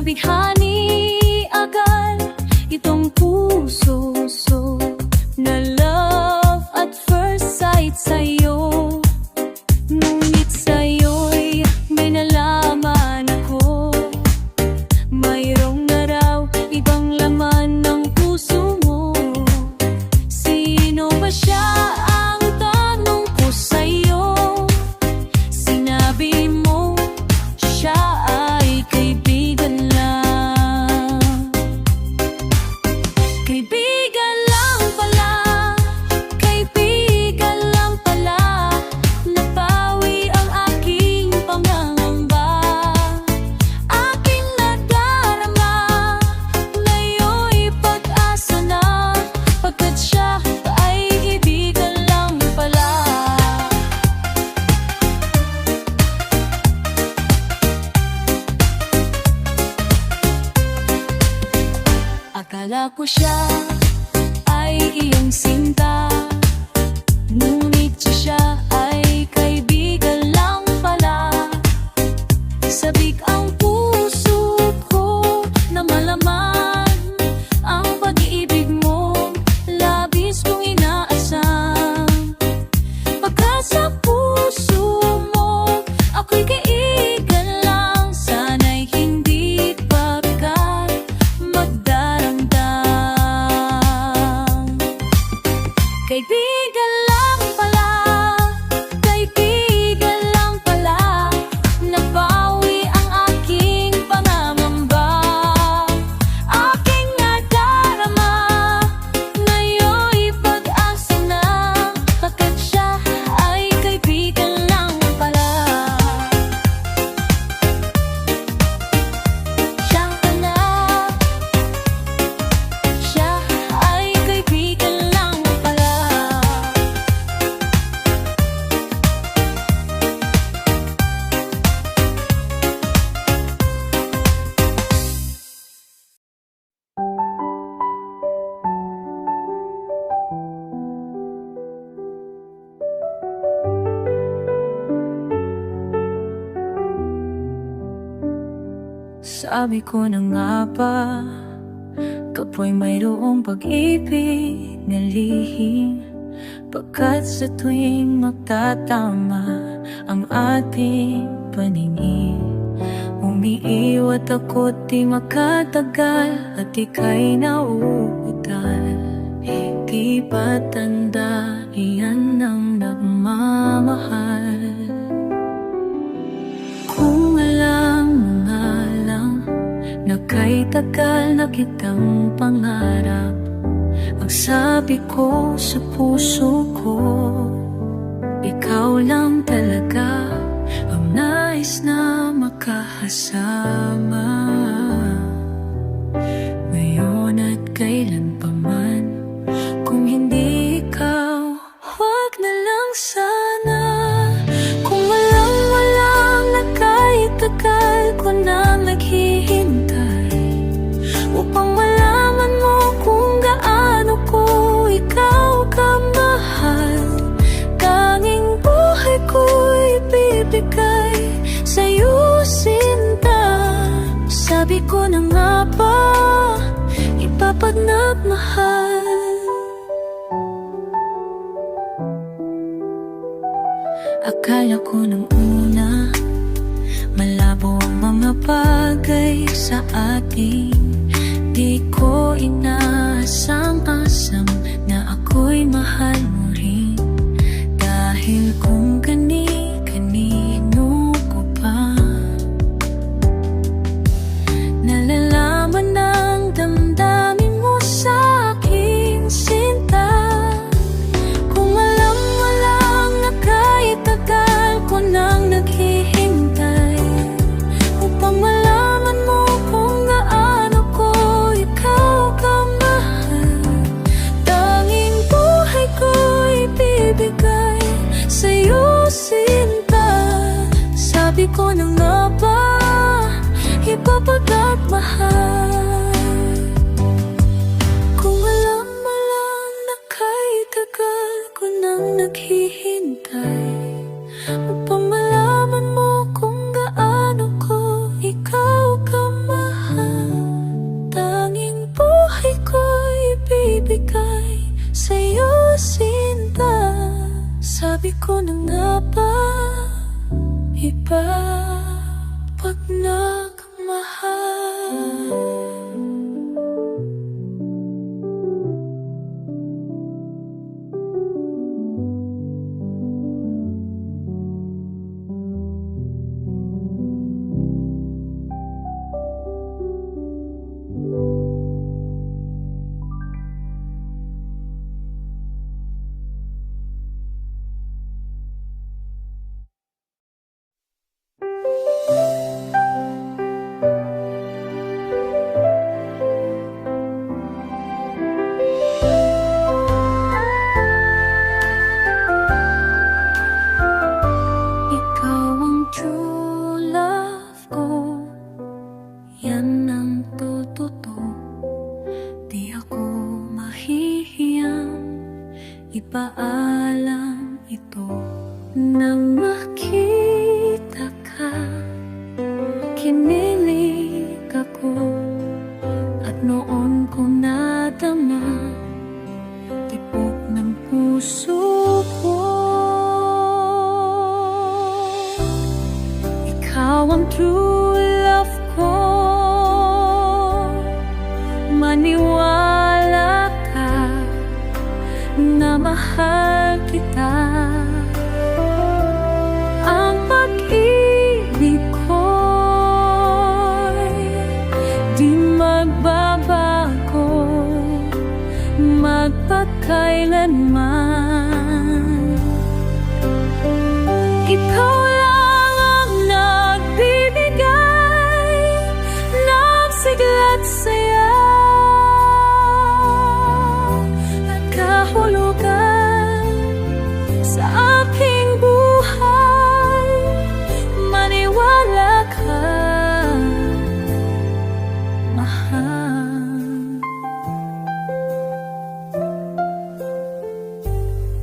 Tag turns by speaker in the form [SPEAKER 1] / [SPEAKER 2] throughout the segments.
[SPEAKER 1] Nabighani agad itong puso na love at first sight sa'yo. Ngunit sa'yo'y may nalaman ako, mayroong na raw ibang laman ng puso mo. Sino ba siya ang tanong ko sa'yo? Sinabi mo siya ay kaibigan lang. Kaibigan lang pala, kaibigan lang pala. Napawi ang aking pangangamba, aking nadarama. Ngayon'y pag-asa na, pagkat siya ay kaibigan lang pala. Akala ko siya ay iyong sinta, ngunit siya ay kaibigan lang pala. Sabik ang puso ko na malaman ang pag-ibig mo, labis kong inaasam. Pagkat sa puso mo ako'y kaibigan lang, sana'y hindi pa bigat magdaramdam. Kaibigan lang pala, kaibigan lang pala. Nabawi ang aking pangangamba, aking nadarama. Ngayon'y pag-asa na, pagkat siya ay kaibigan lang pala. Siya pala, siya ay kaibigan lang pala. Sabi ko na nga ba, kapwa'y mayroong pag-ibig na lihim, pagkat sa tuwing magtatama ang ating paningin, umiiwat ako't di makatagal at ika'y nauutal. Di ba tanda iyan ng nagmamahal? Kung alam mo nga lang na kay tagal na kitang pangarap, ang sabi ko sa puso ko, ikaw lang talaga ang nais na makahasama. Ngayon at kailan pa man, kung hindi ikaw, huwag na lang sana. Kung walang na kahit tagal ko nang naghihintay, upang malaman mo kung gaano ko ikaw kamahal. Tanging buhay ko'y ibibigay sa'yo, sinta. Sabi ko na nga ba, ipapagmahal. Akala ko nung una, malabo ang mga bagay sa atin. Di ko inaasam-asam na ako'y mahal mo rin. Dahil kung kani-kanino ko pa nalalaman ng damdamin mo sa aking sinta. Kung alam mo lang na kahit tagal ko nang naghihintay, upang malaman mo kung gaano ko ikaw kamahal. Tanging buhay ko'y ibibigay sa'yo, sinta. Sabi ko na nga ba, ipapagmahal. Kung alam mo lang na kahit tagal ko nang naghihintay, upang malaman mo kung gaano ko ikaw kamahal. kinilig ako at noon ko nadama tibok ng puso ko. Ikaw ang true love ko, maniwala ka na mahal kita. Ang pag-ibig ko'y di magbabago magpakailanman. Ikaw lang ang nagbibigay ng sigla't saya at kahulugan sa aking buhay. Maniwala ka, mahal.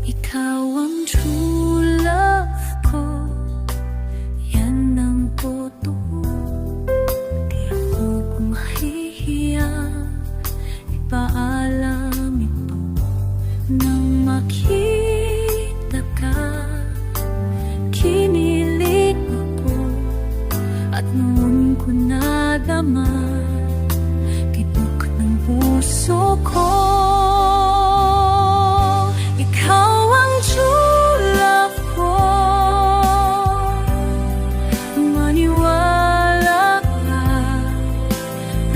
[SPEAKER 1] Ikaw ang true love ko, yan ang totoo. Kaya huwag mahihiya, ipaalam ito nang makita ka. Kinilig ako at noon ko nadama tibok ng puso ko. Ikaw ang true love ko, maniwala ka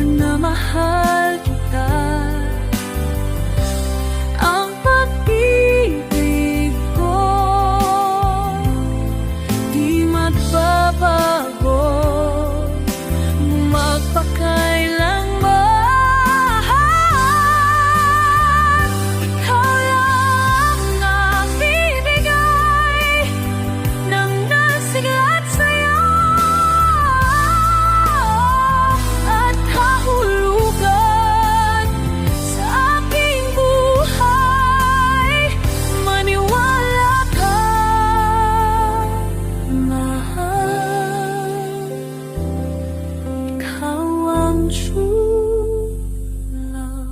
[SPEAKER 1] na mahal kita. Ang pag-ibig ko di magbabago magpakailanman. Ikaw lang ang bibigay ng nasigla't saya at kahulugan sa aking buhay. Maniwala ka, mahal. Ikaw ang true love.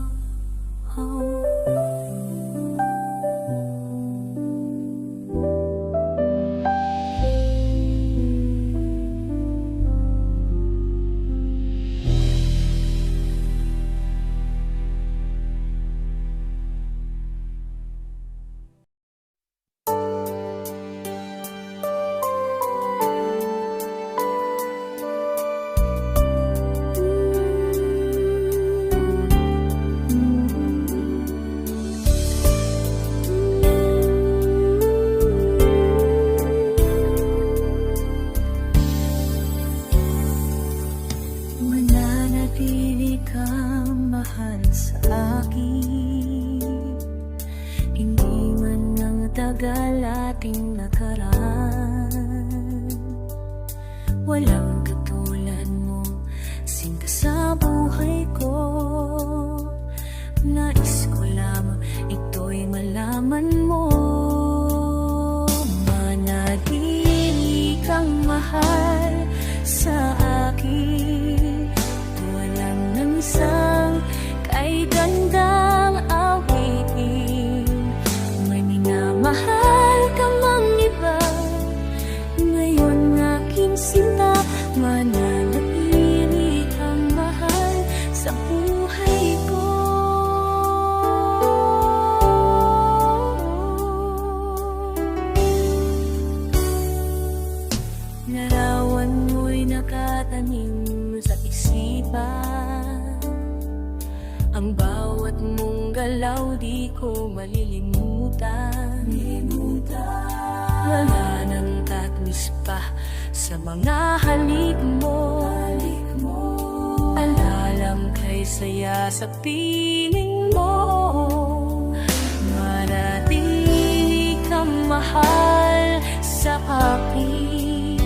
[SPEAKER 1] Mananatili kang mahal sa akin, hindi man ang tagal ating nakaraan. Walang katulad mo, sinta sa buhay ko. Nais ko lamang ito'y malaman mo. Manatili kang mahal sa akin, walang ng isang kay gandang awitin. May minamahal ka mang iba, ngayon aking sinta. Mananatili kang mahal sa buhay ko. Larawan mo'y nakatanim sa isipan, ang bawat mong galaw di ko malilimutan. Wala nang tamis pa sa mga halik mo. Alalang kay saya sa piling mo. Manatili kang mahal sa akin,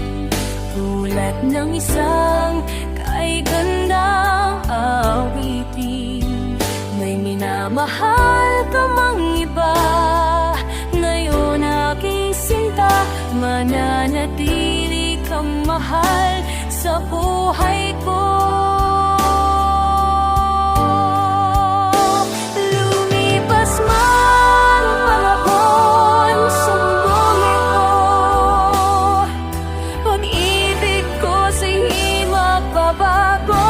[SPEAKER 1] tulad ng isang kay gandang awitin. May minamahal ka mang iba, ngayon aking sinta. Mananatili kang mahal sa buhay. buhay ko. Lumipas man ang panahon, sumbongin ko. Pag-ibig ko sa'yo'y magbabago.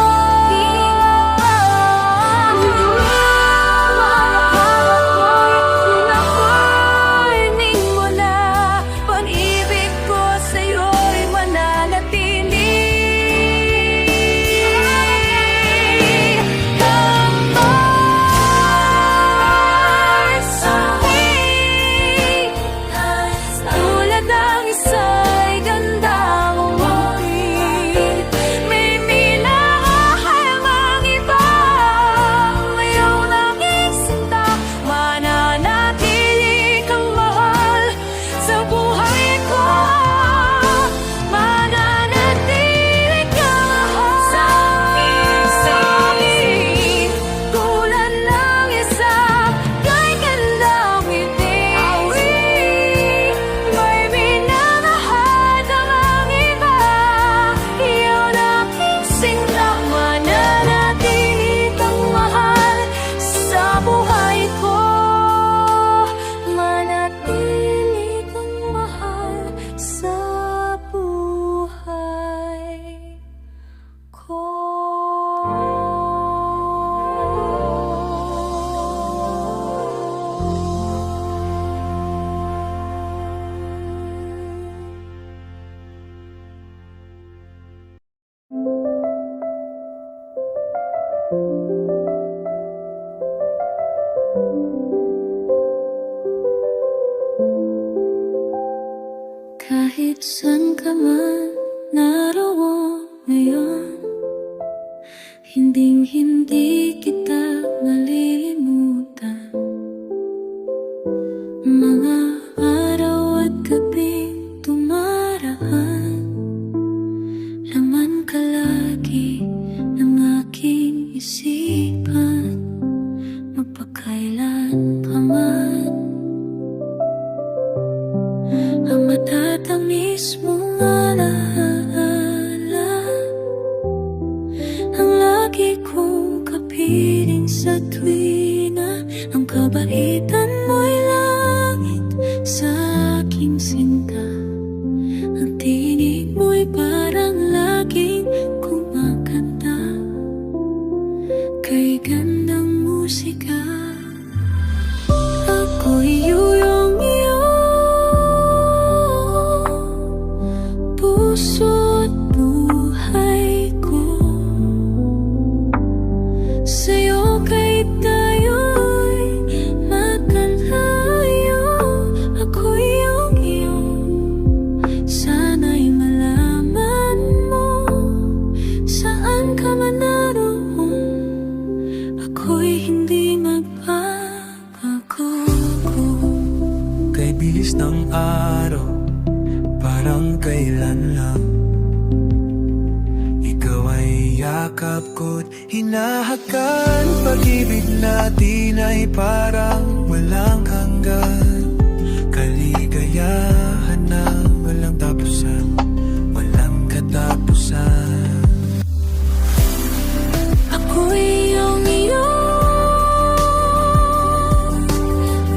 [SPEAKER 1] Kahit saan ka man naroon ngayon, hinding-hindi kita malilimutan. Mga araw at gabing tumaraan, laman ka lagi ng aking isipan, magpakailan pa man. Ang matatamis mong alaala, ang lagi kong kapiling sa tuwina. Ang kabaitan mo'y langit sa aking sinta. Ang tinig mo'y parang laging kumakanta, kay gandang musika. Ako'y iyong puso at buhay ko. Sa'yo kay tayo'y magkalayo. Ako'y iyong sana'y malaman mo. Saan ka man naroon, ako'y hindi magbabago.
[SPEAKER 2] Kay bilis ng araw, parang kailan lang ikaw ay yakap ko't hinahakan. Pag-ibig natin ay parang walang hanggan, kaligayahan na walang tapusan, walang katapusan.
[SPEAKER 1] Ako'y iyong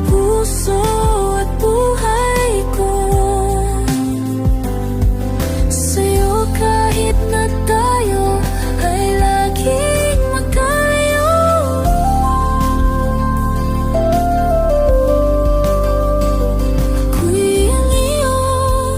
[SPEAKER 1] puso at buhay ko. Sa'yo kahit na tayo ay laging magkalayo. Ako'y ang iyong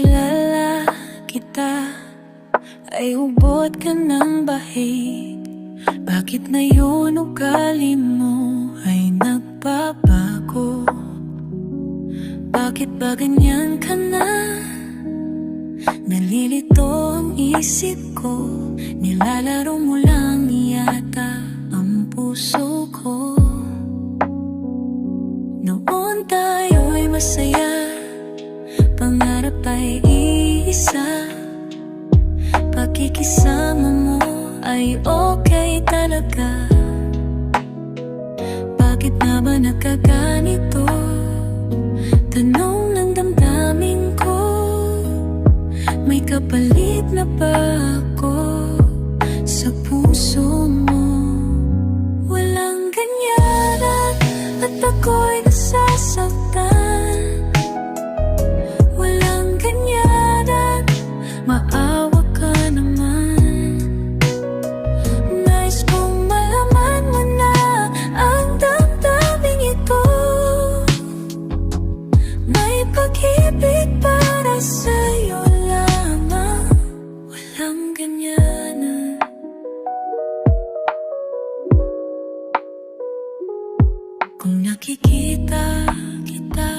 [SPEAKER 1] kilala kita ay hubot ka ng bahid. Bakit ngayon ugali mo ay nagbabago? Bakit ba ganyan ka na? Nalilito ang isip ko, nilalaro mo lang yata ang puso ko. Noon tayo'y masaya, pangarap ay iisa. Pakikisama mo ay okay talaga. Bakit na ba nagkaganito? Tanong ng damdamin ko, may kapalit na ba ako sa puso mo? Walang ganyanan at ako'y nasasaktan. Walang ganyanan, maawa ka naman. Nais kong malaman mo na ang damdaming ito. May pag-ibig para sa'yo lamang. Walang ganyanan. Kung nakikita kita,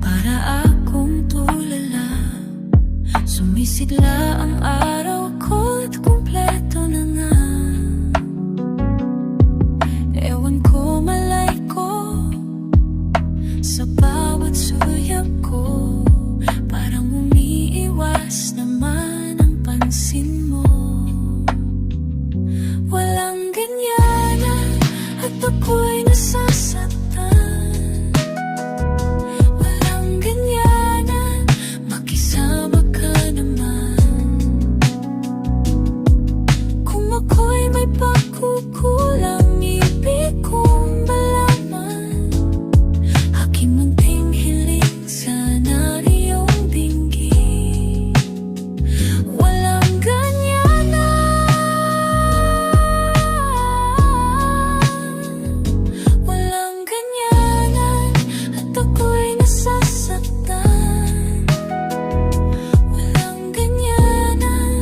[SPEAKER 1] para akong tulala. Sumisigla ang araw ko at kumpleto na nga. Ewan ko, malay ko, sa bawat suyak ko, parang umiiwas naman ang pansin mo. Walang ganyanan at ako'y nasasaktan. Walang ganyanan, makisama ka naman. Kung ako'y may pagkukulang, ibig kong malaman. Aking munting hiling, sana iyong dinggin. Walang ganyanan. Walang ganyanan at ako'y nasasaktan. Walang ganyanan,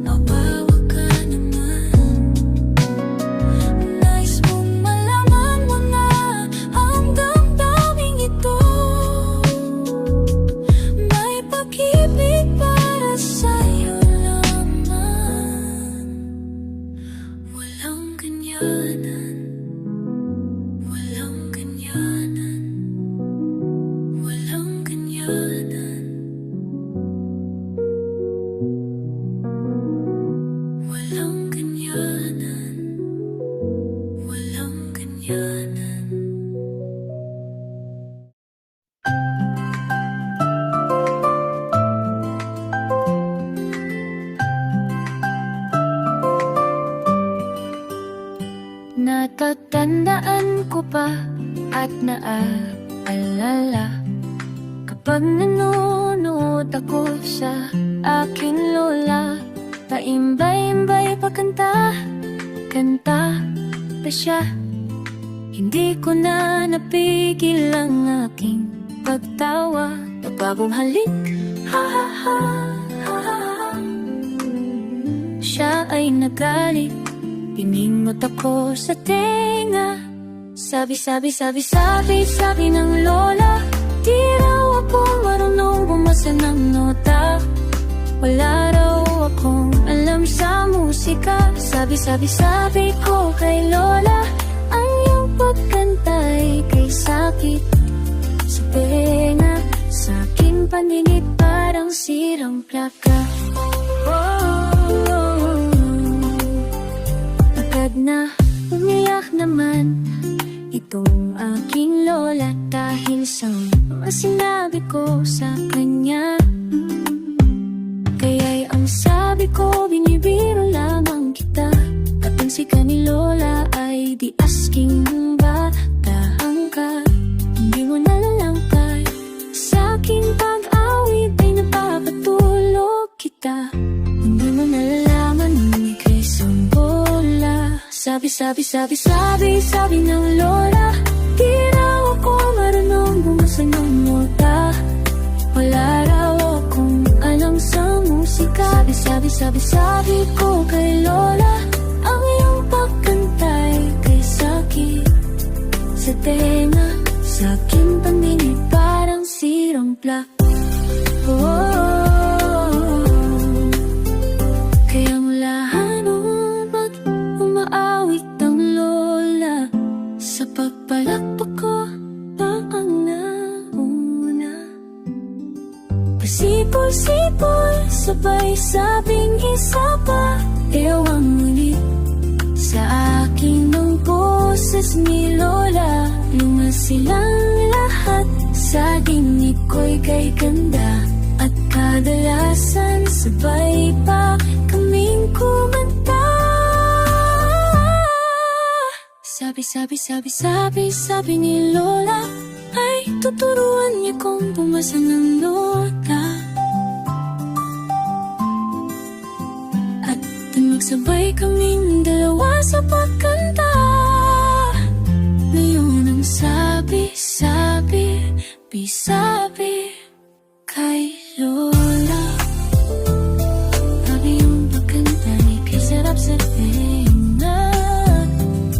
[SPEAKER 1] mabawa ka naman. Nais mong malaman mo na ang damdaming ito. May pag-ibig para sa'yo lamang. Walang ganyanan. Walang ganyanan. Walang ganyanan. Walang ganyanan. Walang ganyanan. Natatandaan ko pa at naaalala kapag nanonood ako sa aking lola. Paimbay-imbay pa kanta pa siya. Hindi ko na napigil ang aking pagtawa. Nagbagong halik, ha ha ha, ha ha ha. Siya ay nagalit, piningot ako sa tenga. Sabi ng lola, di raw ako marunong bumasa ng nota. Wala raw akong alam sa musika. Sabi ko kay lola, ang iyong pagkantay kay sakit sa tenga. Sa aking paningin parang sirang plaka. Agad na umiyak naman itong aking lola dahil sa mga sinabi ko sa kanya. Kaya'y ang sabi ko, binibiro lamang kita. Kapansi ka ni lola ay di asking ba tahangkad. Hindi mo nalalangkad sa aking pag-awit ay napapatulog kita. Hindi mo nalalaman ika'y sambola. Sabi ng lola, di raw ako marunong bumasa ng nota. Wala raw akong Sabi ko kay Lola, ang iyong pagkantay kay sakit sa tenga, sa aking pandinig parang sirampla. Kaya mula nung pag umaawit ang Lola, sa pagpalakpak ko na ang nauna. Pasipol-sipol, sabay sabing isa pa, ewang ngunit sa aking ng boses ni Lola, lunga silang lahat. Sa dinig ko'y kay ganda, at kadalasan sabay pa kaming kumanta. Sabi ni Lola, ay tuturuan niya kong pumasa ng nota, at magsabay kaming dalawa sa pagkanta. Ngayon ang sabi kay Lola, ang iyong pagkanta kay sarap sa tenga,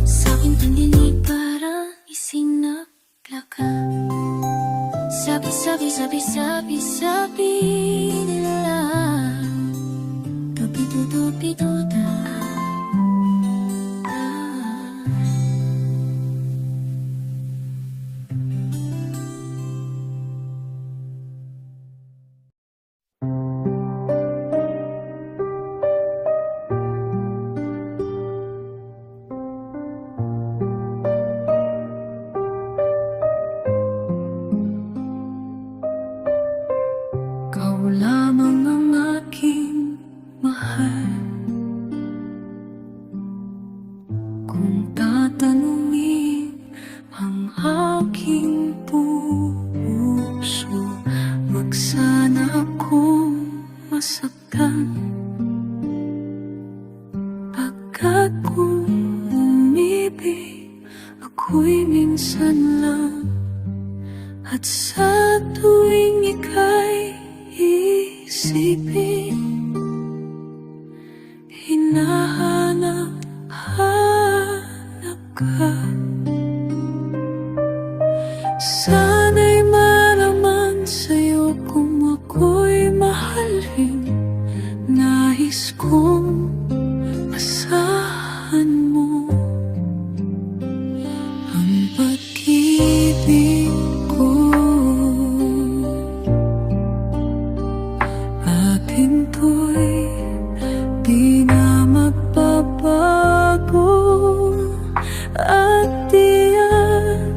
[SPEAKER 1] sa aking pandinig parang isinapla ka. Sabi nila, dubi-dubi-duda. Ikaw lamang ang aking mahal. Kung tatanungin ang aking puso, wag sana akong masaktan. Pagkat kung umibig, ako'y minsan lang, at sa tuwing ika'y isipin, hinahanap ka. Sana'y malaman sa'yo kung ako'y mahalin. Nais kong asahan mo ang pag-ibig ko. Atin to'y di na magbabago, at diyan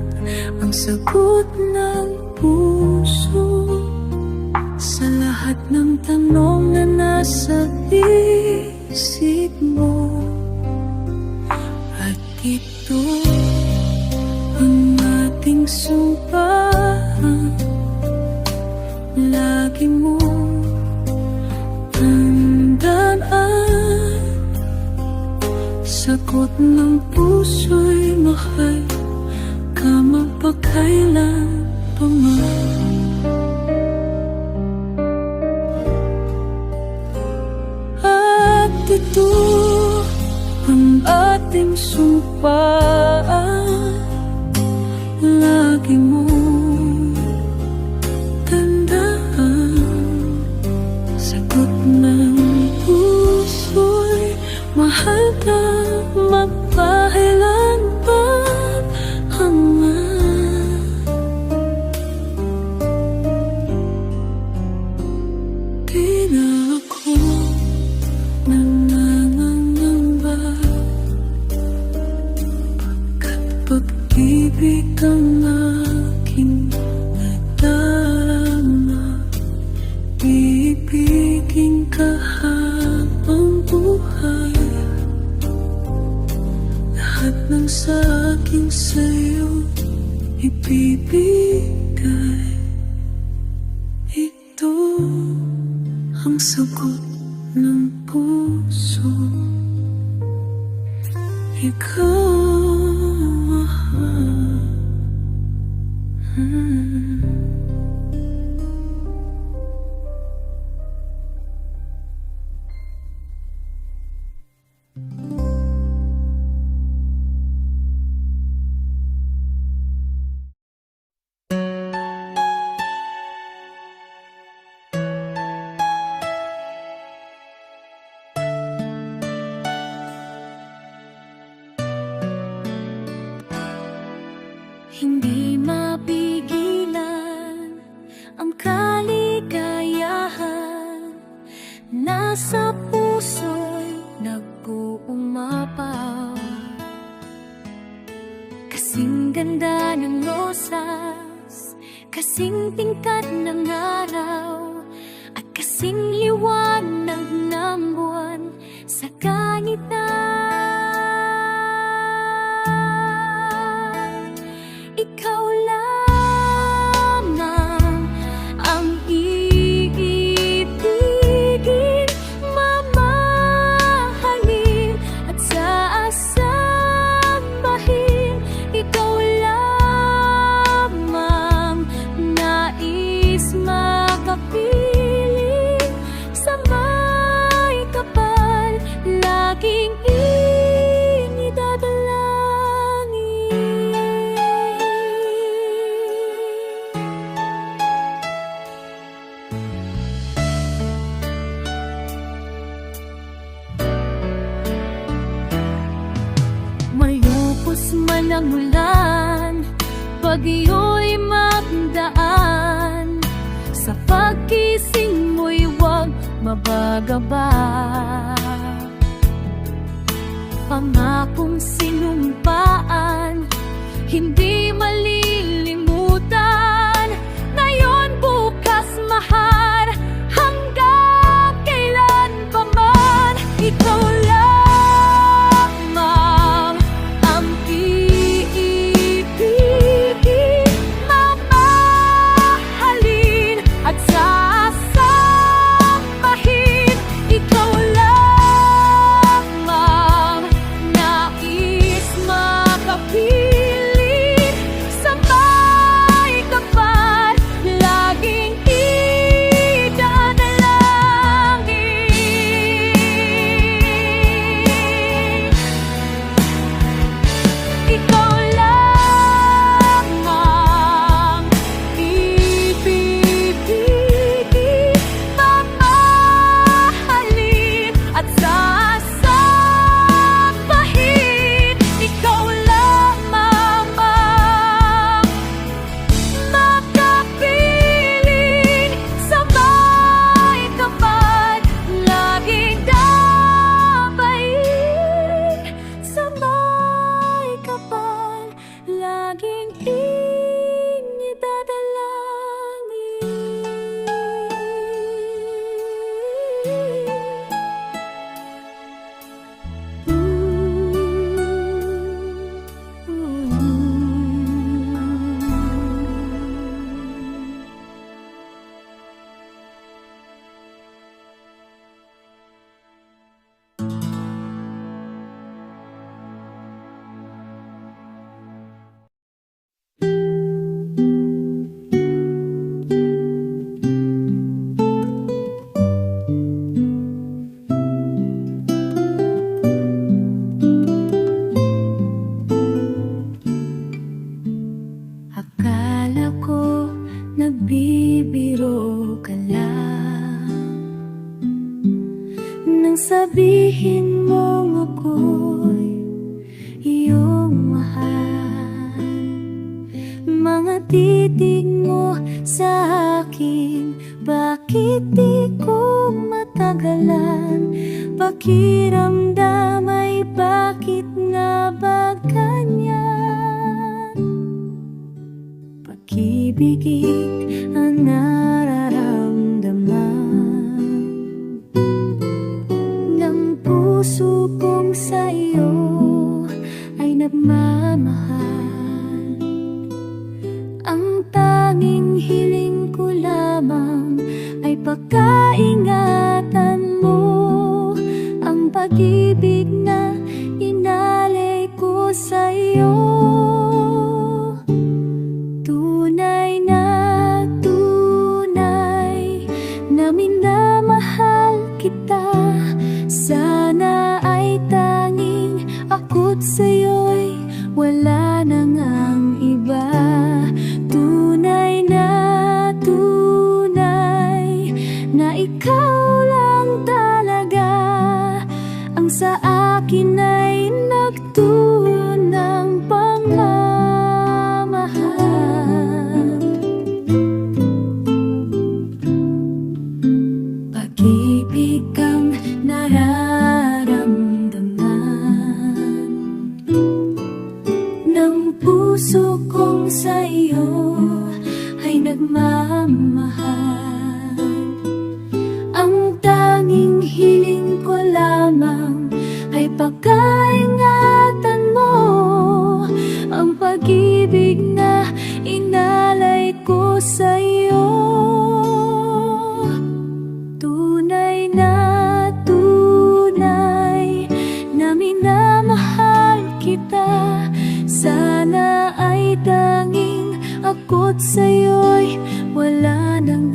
[SPEAKER 1] ang sagot ng puso sa lahat ng tanong na nasa isip mo. At ito ang ating sumpaan, lagi mong tandaan. Sagot ng puso'y mahal ka mapakailan pa man. At ito ang ating sumpaan, lagi mong tandaan. Sagot ng puso'y mahal ka magpahilan pa hangman. Di na ako nangangamba, pagkat pag-ibig ang aking nadama. Ibigin ka habang buhay, lahat ng sa aking sa'yo ibibigay. Ito ang sagot ng puso, ikaw. sa puso'y nag-uumapaw. Kasing ganda ng rosas, kasing tingkad ng araw, at kasing liwanag ng buwan sa kanitan. Ikaw lamang ang iibigin, mamahalin at saasambahin. Ikaw lamang nais makapiling sa may kapal, laging malupos man ang ulan, bagyo'y magdaan, sa pagkising mo'y huwag mabagaba. Pangakong sinumpaan, hindi malilimutan, ngayon, bukas, mahal, hanggang kailan pa man. Ikaw lamang ang iibigin, mamahalin at sasambahin. Ikaw lamang nais makapiling sa may kapal, laging idadalangin. Ikaw lamang ibibigin, mamahalin at sasambahin. Ikaw lamang makapiling sa may kapal, laging dabayin sa may kapal, laging akala ko nagbibiro ka lang nang sabihin mong ako'y iyong mahal. Mga titig mo sa akin, bakit di ko matagalan? Pakiramdam ay bakit nga ba ganyan? Pag-ibig ang nararamdaman ng puso kong sa iyo ay nagmamahal. Ang tanging hiling ko lamang ay pagkaingatan mo ang pag-ibig na inalay ko sa iyo. Tunay na minamahal kita. Sana ay tanging ako't sa'yo'y wala nang ang iba. Tunay na ikaw lang talaga ang sa akin ay nagtunang pagmamahal. Pag-ibig ang nararamdaman ng puso kong sa'yo ay nagmamahal. Ang tanging hiling ko lamang ay pagkaingatan mo ang pag-ibig na inalay ko sa'yo. Tunay na minamahal kita. Sana ay tanging ako't sa'yo'y wala nang